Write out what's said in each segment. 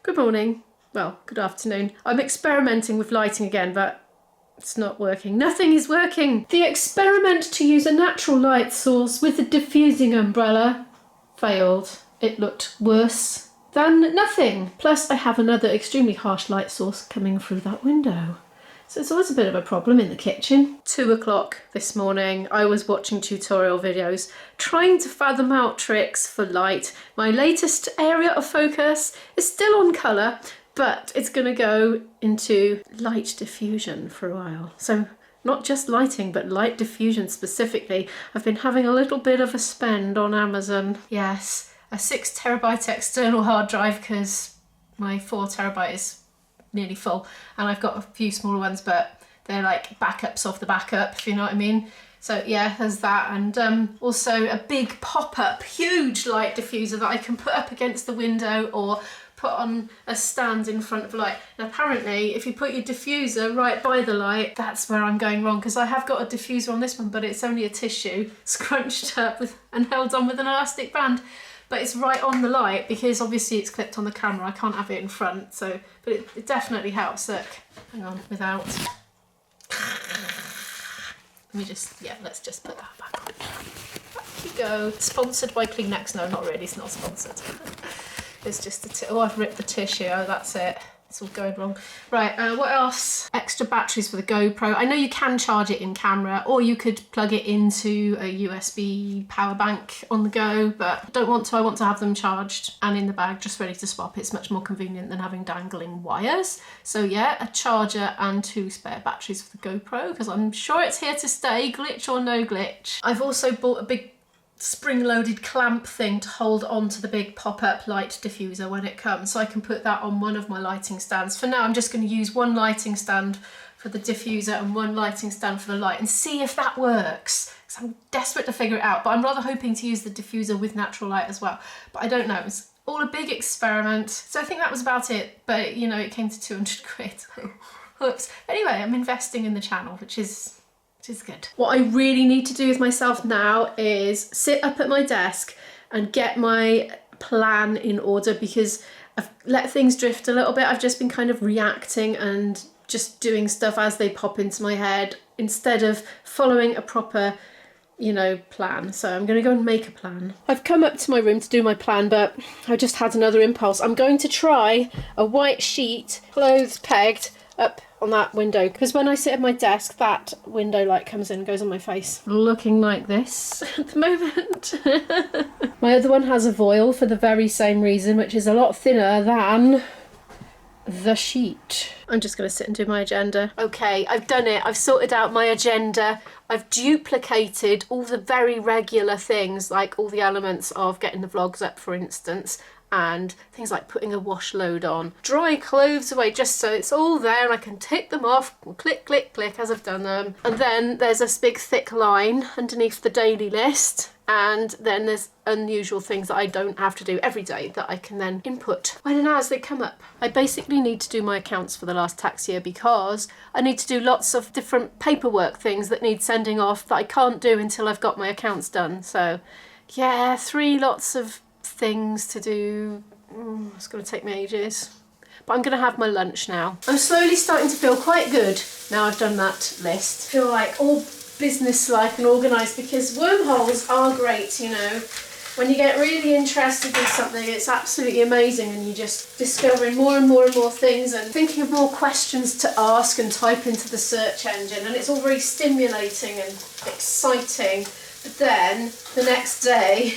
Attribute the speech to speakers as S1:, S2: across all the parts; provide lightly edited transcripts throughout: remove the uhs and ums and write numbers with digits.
S1: Good morning. Well, good afternoon. I'm experimenting with lighting again, but it's not working. Nothing is working. The experiment to use a natural light source with a diffusing umbrella failed. It looked worse than nothing. Plus, I have another extremely harsh light source coming through that window. So it's always a bit of a problem in the kitchen. 2 o'clock this morning, I was watching tutorial videos, trying to fathom out tricks for light. My latest area of focus is still on colour, but it's going to go into light diffusion for a while. So not just lighting, but light diffusion specifically. I've been having a little bit of a spend on Amazon. Yes, a 6 terabyte external hard drive because my 4 terabyte is nearly full, and I've got a few smaller ones, but they're like backups of the backup, if you know what I mean. So yeah, there's that, and also a big pop-up, huge light diffuser that I can put up against the window or put on a stand in front of a light. And apparently, if you put your diffuser right by the light, that's where I'm going wrong, because I have got a diffuser on this one, but it's only a tissue scrunched up with and held on with an elastic band. But it's right on the light because obviously it's clipped on the camera. I can't have it in front, so but it definitely helps. Look, hang on, without. Let me just, yeah, let's just put that back on. Back you go. Sponsored by Kleenex? No, not really. It's not sponsored. It's just oh, I've ripped the tissue. Oh, that's it. It's all going wrong. Right, what else? Extra batteries for the GoPro. I know you can charge it in camera, or you could plug it into a USB power bank on the go, but I don't want to. I want to have them charged and in the bag, just ready to swap. It's much more convenient than having dangling wires. So yeah, a charger and 2 spare batteries for the GoPro, because I'm sure it's here to stay, glitch or no glitch. I've also bought a big spring-loaded clamp thing to hold on to the big pop-up light diffuser when it comes, so I can put that on one of my lighting stands. For now, I'm just going to use one lighting stand for the diffuser and one lighting stand for the light and see if that works, because I'm desperate to figure it out, but I'm rather hoping to use the diffuser with natural light as well, but I don't know. It's all a big experiment. So I think that was about it, but you know, it came to 200 quid. Whoops. Anyway, I'm investing in the channel, which is good. What I really need to do with myself now is sit up at my desk and get my plan in order, because I've let things drift a little bit. I've just been kind of reacting and just doing stuff as they pop into my head instead of following a proper, you know, plan. So I'm going to go and make a plan. I've come up to my room to do my plan, but I just had another impulse. I'm going to try a white sheet, clothes pegged up on that window, because when I sit at my desk, that window light comes in and goes on my face, looking like this at the moment. My other one has a voile for the very same reason, which is a lot thinner than the sheet. I'm just going to sit and do my agenda. Okay, I've done it. I've sorted out my agenda. I've duplicated all the very regular things, like all the elements of getting the vlogs up, for instance, and things like putting a wash load on, dry clothes away, just so it's all there and I can tick them off, click, click, click as I've done them. And then there's this big thick line underneath the daily list, and then there's unusual things that I don't have to do every day that I can then input when and as they come up. I basically need to do my accounts for the last tax year, because I need to do lots of different paperwork things that need sending off that I can't do until I've got my accounts done. So yeah, 3 lots of things to do. It's going to take me ages, but I'm going to have my lunch now. I'm slowly starting to feel quite good now I've done that list. I feel like all business-like and organised, because wormholes are great, you know. When you get really interested in something, it's absolutely amazing, and you're just discovering more and more and more things and thinking of more questions to ask and type into the search engine, and it's all very stimulating and exciting. But then the next day,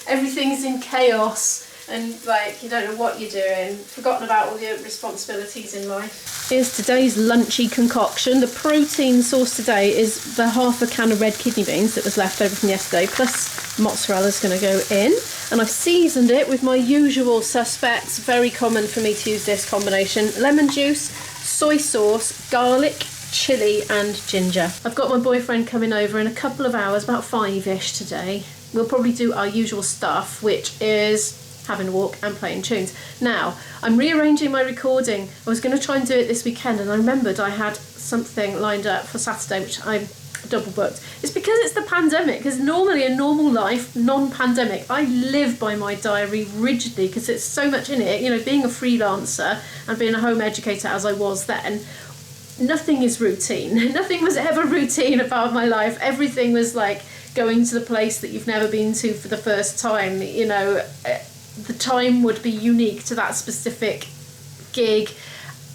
S1: everything's in chaos and like you don't know what you're doing, forgotten about all your responsibilities in life. Here's today's lunchy concoction. The protein source today is the half a can of red kidney beans that was left over from yesterday, plus mozzarella's going to go in. And I've seasoned it with my usual suspects. Very common for me to use this combination: lemon juice, soy sauce, garlic, chilli and ginger. I've got my boyfriend coming over in a couple of hours, about 5-ish today. We'll probably do our usual stuff, which is having a walk and playing tunes. Now, I'm rearranging my recording. I was going to try and do it this weekend, and I remembered I had something lined up for Saturday, which I double booked. It's because it's the pandemic, because normally in normal life, non-pandemic, I live by my diary rigidly because it's so much in it. You know, being a freelancer and being a home educator as I was then, nothing is routine. Nothing was ever routine about my life. Everything was like going to the place that you've never been to for the first time. You know, the time would be unique to that specific gig.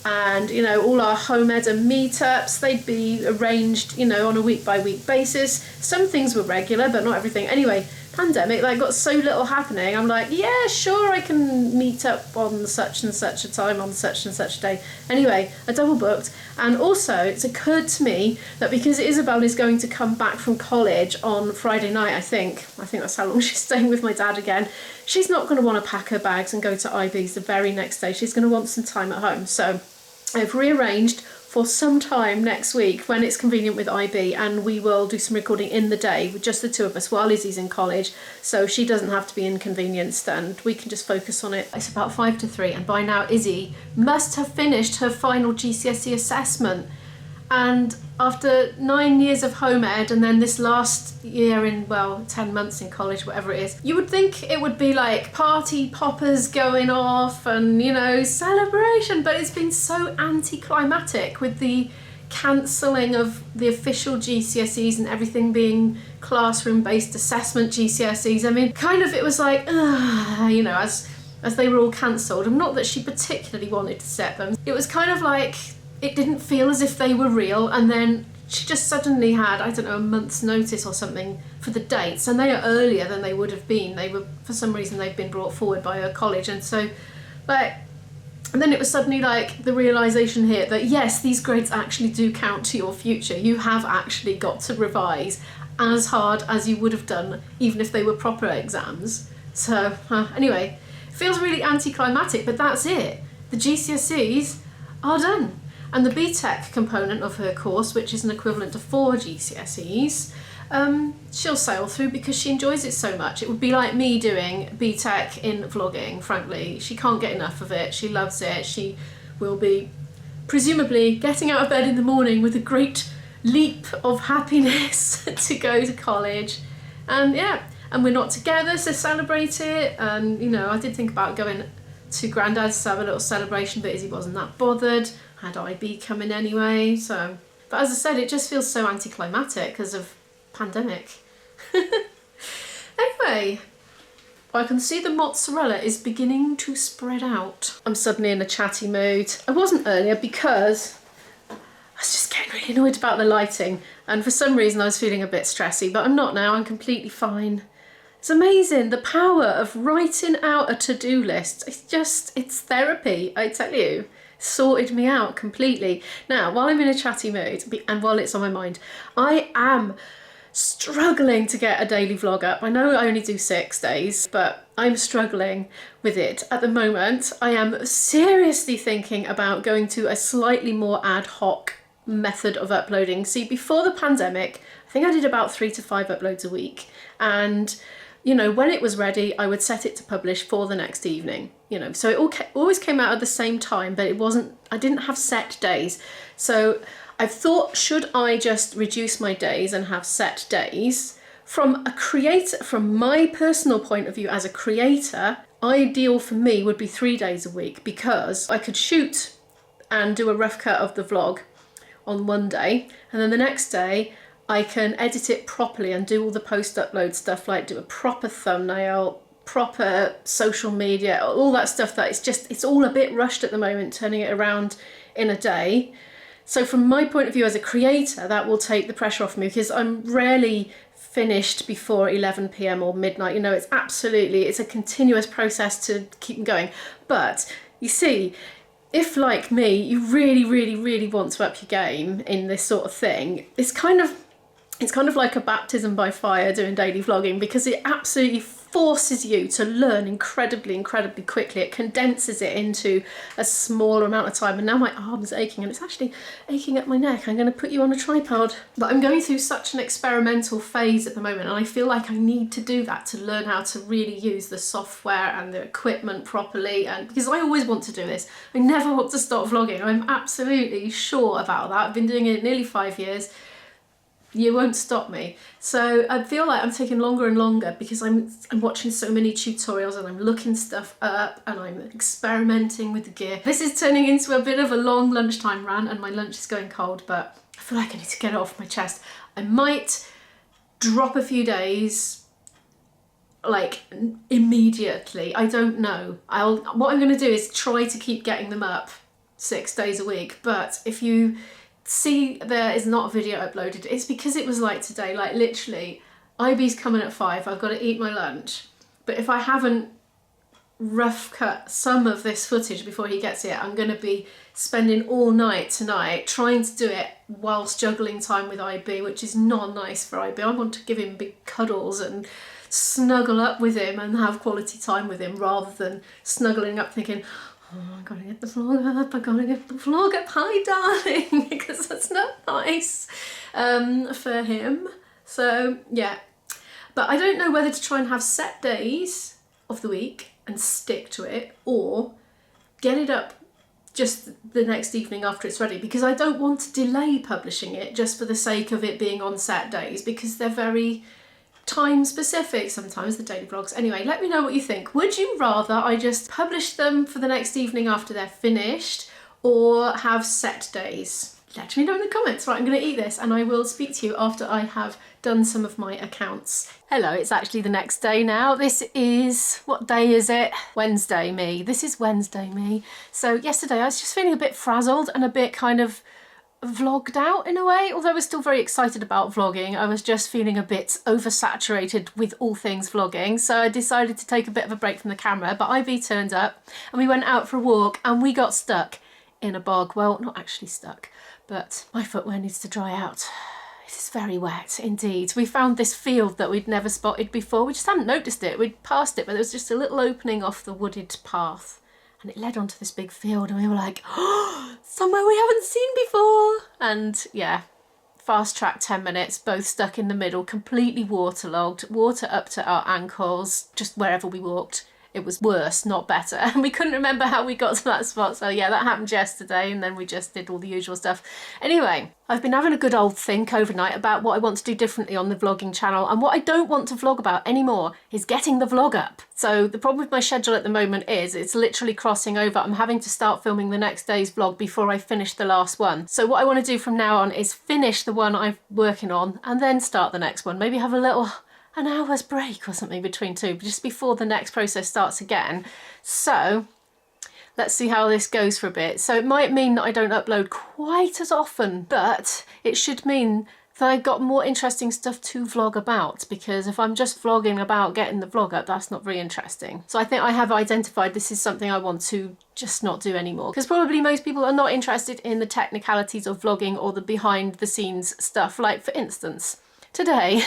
S1: And, you know, all our home ed and meetups, they'd be arranged, you know, on a week-by-week basis. Some things were regular, but not everything. Anyway, pandemic, like, got so little happening. I'm like, yeah, sure, I can meet up on such and such a time on such and such a day. Anyway, I double booked. And also, it's occurred to me that because Isabel is going to come back from college on Friday night, I think that's how long she's staying with my dad again, she's not going to want to pack her bags and go to IB's the very next day. She's going to want some time at home. So I've rearranged for some time next week when it's convenient with IB, and we will do some recording in the day with just the two of us while Izzy's in college, so she doesn't have to be inconvenienced and we can just focus on it. It's about 5 to 3 and by now Izzy must have finished her final GCSE assessment, and after 9 years of home ed and then this last year in, well, 10 months in college, whatever it is, you would think it would be like party poppers going off and, you know, celebration, but it's been so anticlimactic with the cancelling of the official GCSEs and everything being classroom-based assessment GCSEs. I mean, kind of it was like, you know, as they were all cancelled, and not that she particularly wanted to set them. It was kind of like, it didn't feel as if they were real, and then she just suddenly had, I don't know, a month's notice or something for the dates, and they are earlier than they would have been. They were, for some reason, they've been brought forward by her college, and so, like, and then it was suddenly like the realisation here that yes, these grades actually do count to your future. You have actually got to revise as hard as you would have done even if they were proper exams. So anyway, it feels really anticlimactic, but that's it. The GCSEs are done. And the BTEC component of her course, which is an equivalent to 4 GCSEs, she'll sail through because she enjoys it so much. It would be like me doing BTEC in vlogging, frankly. She can't get enough of it. She loves it. She will be presumably getting out of bed in the morning with a great leap of happiness to go to college. And yeah, and we're not together, so celebrate it. And, you know, I did think about going to Grandad's to have a little celebration, but Izzy wasn't that bothered. Had IB come in anyway, so. But as I said, it just feels so anticlimactic because of pandemic. Anyway, I can see the mozzarella is beginning to spread out. I'm suddenly in a chatty mood. I wasn't earlier because I was just getting really annoyed about the lighting, and for some reason I was feeling a bit stressy, but I'm not now. I'm completely fine. It's amazing, the power of writing out a to-do list. It's therapy, I tell you. Sorted me out completely. Now, while I'm in a chatty mood and while it's on my mind, I am struggling to get a daily vlog up. I know I only do 6 days, but I'm struggling with it at the moment. I am seriously thinking about going to a slightly more ad hoc method of uploading. See, before the pandemic, I think I did about 3 to 5 uploads a week, and you know, when it was ready, I would set it to publish for the next evening, you know, so it always came out at the same time, but I didn't have set days. So I've thought, should I just reduce my days and have set days? From my personal point of view as a creator, ideal for me would be 3 days a week, because I could shoot and do a rough cut of the vlog on one day, and then the next day I can edit it properly and do all the post-upload stuff, like do a proper thumbnail, proper social media, all that stuff that it's all a bit rushed at the moment, turning it around in a day. So from my point of view as a creator, that will take the pressure off me, because I'm rarely finished before 11 p.m. or midnight. You know, it's a continuous process to keep going. But you see, if like me, you really, really, really want to up your game in this sort of thing, it's kind of like a baptism by fire doing daily vlogging, because it absolutely forces you to learn incredibly, incredibly quickly. It condenses it into a smaller amount of time, and now my arm's aching, and it's actually aching at my neck. I'm going to put you on a tripod. But I'm going through such an experimental phase at the moment, and I feel like I need to do that to learn how to really use the software and the equipment properly, and because I always want to do this. I never want to stop vlogging. I'm absolutely sure about that. I've been doing it nearly 5 years. You won't stop me. So I feel like I'm taking longer and longer because I'm watching so many tutorials and I'm looking stuff up and I'm experimenting with the gear. This is turning into a bit of a long lunchtime rant and my lunch is going cold, but I feel like I need to get it off my chest. I might drop a few days, like immediately. I don't know. What I'm going to do is try to keep getting them up 6 days a week. But if you see there is not a video uploaded, it's because it was like today. Like literally, IB's coming at 5. I've got to eat my lunch. But if I haven't rough cut some of this footage before he gets here, I'm going to be spending all night tonight trying to do it whilst juggling time with IB, which is not nice for IB. I want to give him big cuddles and snuggle up with him and have quality time with him rather than snuggling up thinking, oh, I gotta get the vlog up, I gotta get the vlog up, hi darling, because that's not nice for him. So yeah, but I don't know whether to try and have set days of the week and stick to it, or get it up just the next evening after it's ready, because I don't want to delay publishing it just for the sake of it being on set days, because they're very time specific sometimes, the daily vlogs. Anyway, let me know what you think. Would you rather I just publish them for the next evening after they're finished, or have set days? Let me know in the comments. Right, I'm going to eat this and I will speak to you after I have done some of my accounts. Hello, it's actually the next day now. This is, what day is it? Wednesday me. This is Wednesday me. So yesterday I was just feeling a bit frazzled and a bit kind of vlogged out in a way, although I was still very excited about vlogging. I was just feeling a bit oversaturated with all things vlogging, so I decided to take a bit of a break from the camera. But Ivy turned up and we went out for a walk and we got stuck in a bog. Well, not actually stuck, but my footwear needs to dry out. It is very wet indeed. We found this field that we'd never spotted before. We just hadn't noticed it. We'd passed it, but there was just a little opening off the wooded path and it led onto this big field and we were like, oh, somewhere we haven't seen before. And yeah, fast track 10 minutes, both stuck in the middle, completely waterlogged, water up to our ankles, just wherever we walked. It was worse, not better. And we couldn't remember how we got to that spot. So yeah, that happened yesterday and then we just did all the usual stuff. Anyway, I've been having a good old think overnight about what I want to do differently on the vlogging channel, and what I don't want to vlog about anymore is getting the vlog up. So the problem with my schedule at the moment is it's literally crossing over. I'm having to start filming the next day's vlog before I finish the last one. So what I want to do from now on is finish the one I'm working on and then start the next one. Maybe have an hour's break or something between two, just before the next process starts again. So let's see how this goes for a bit. So it might mean that I don't upload quite as often, but it should mean that I've got more interesting stuff to vlog about, because if I'm just vlogging about getting the vlog up, that's not very interesting. So I think I have identified this is something I want to just not do anymore, because probably most people are not interested in the technicalities of vlogging or the behind the scenes stuff. Like for instance, today,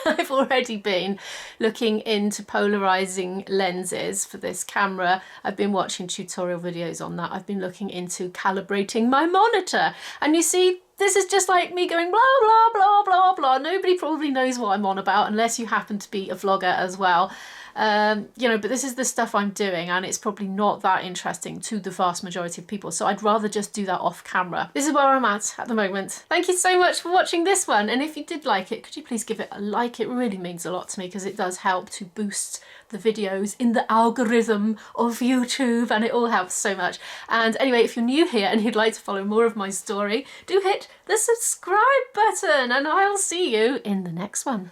S1: I've already been looking into polarizing lenses for this camera. I've been watching tutorial videos on that. I've been looking into calibrating my monitor. And you see, this is just like me going blah, blah, blah, blah, blah. Nobody probably knows what I'm on about unless you happen to be a vlogger as well. You know, but this is the stuff I'm doing and it's probably not that interesting to the vast majority of people. So I'd rather just do that off camera. This is where I'm at the moment. Thank you so much for watching this one. And if you did like it, could you please give it a like? It really means a lot to me because it does help to boost the videos in the algorithm of YouTube and it all helps so much. And anyway, if you're new here and you'd like to follow more of my story, do hit the subscribe button and I'll see you in the next one.